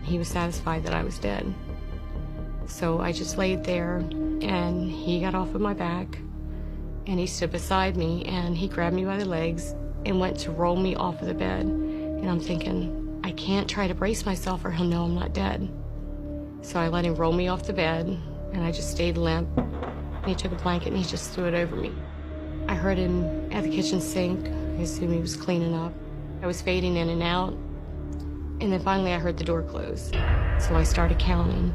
he was satisfied that I was dead. So I just laid there, and he got off of my back, and he stood beside me, and he grabbed me by the legs and went to roll me off of the bed. And I'm thinking, I can't try to brace myself or he'll know I'm not dead. So I let him roll me off the bed, and I just stayed limp. And he took a blanket and he just threw it over me. I heard him at the kitchen sink. I assume he was cleaning up. I was fading in and out. And then finally I heard the door close. So I started counting.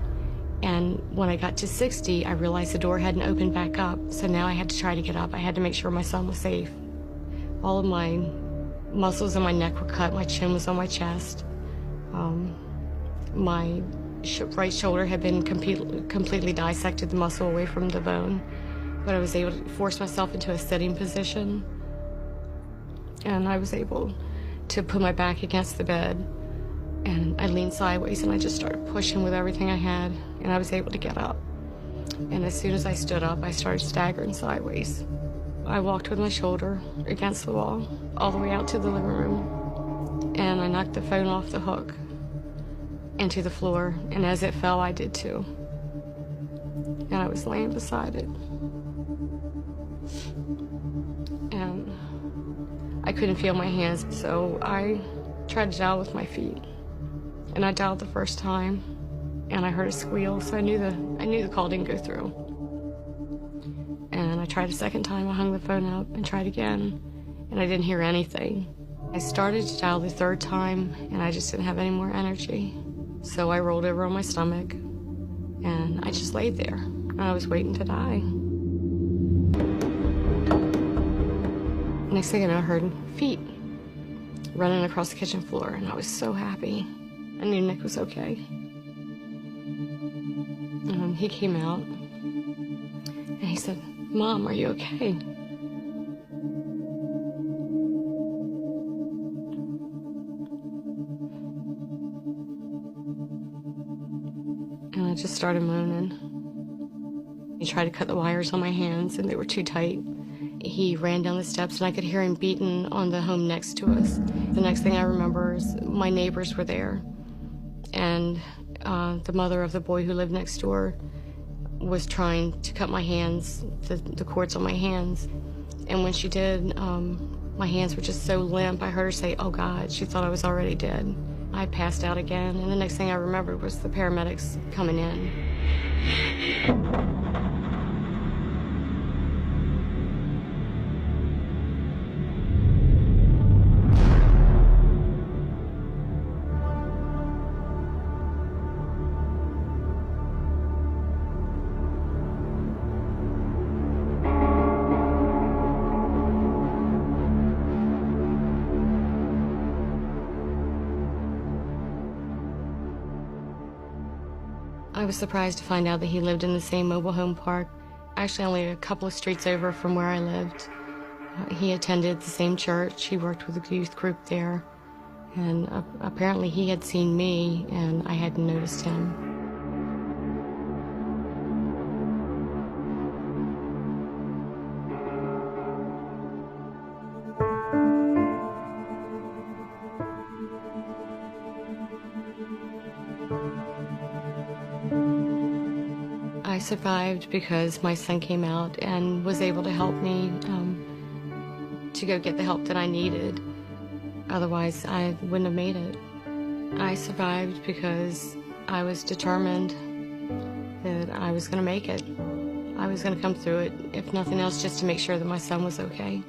And when I got to 60, I realized the door hadn't opened back up. So now I had to try to get up. I had to make sure my son was safe. All of my muscles in my neck were cut. My chin was on my chest. My right shoulder had been completely dissected, the muscle away from the bone. But I was able to force myself into a sitting position. And I was able to put my back against the bed. And I leaned sideways and I just started pushing with everything I had. And I was able to get up. And as soon as I stood up, I started staggering sideways. I walked with my shoulder against the wall, all the way out to the living room. And I knocked the phone off the hook into the floor. And as it fell, I did too. And I was laying beside it. And I couldn't feel my hands, so I tried to dial with my feet. And I dialed the first time, and I heard a squeal, so I knew the call didn't go through. And I tried a second time. I hung the phone up and tried again, and I didn't hear anything. I started to dial the third time, and I just didn't have any more energy. So I rolled over on my stomach, and I just laid there. And I was waiting to die. Next thing I know, I heard feet running across the kitchen floor, and I was so happy. I knew Nick was okay. He came out, and he said, "Mom, are you okay?" And I just started moaning. He tried to cut the wires on my hands, and they were too tight. He ran down the steps, and I could hear him beating on the home next to us. The next thing I remember is my neighbors were there, and the mother of the boy who lived next door was trying to cut my hands, the cords on my hands. And when she did, my hands were just so limp. I heard her say, "Oh God," she thought I was already dead. I passed out again, and the next thing I remembered was the paramedics coming in. I was surprised to find out that he lived in the same mobile home park, actually only a couple of streets over from where I lived. He attended the same church. He worked with a youth group there. And apparently he had seen me, and I hadn't noticed him. I survived because my son came out and was able to help me to go get the help that I needed. Otherwise, I wouldn't have made it. I survived because I was determined that I was going to make it. I was going to come through it, if nothing else, just to make sure that my son was okay.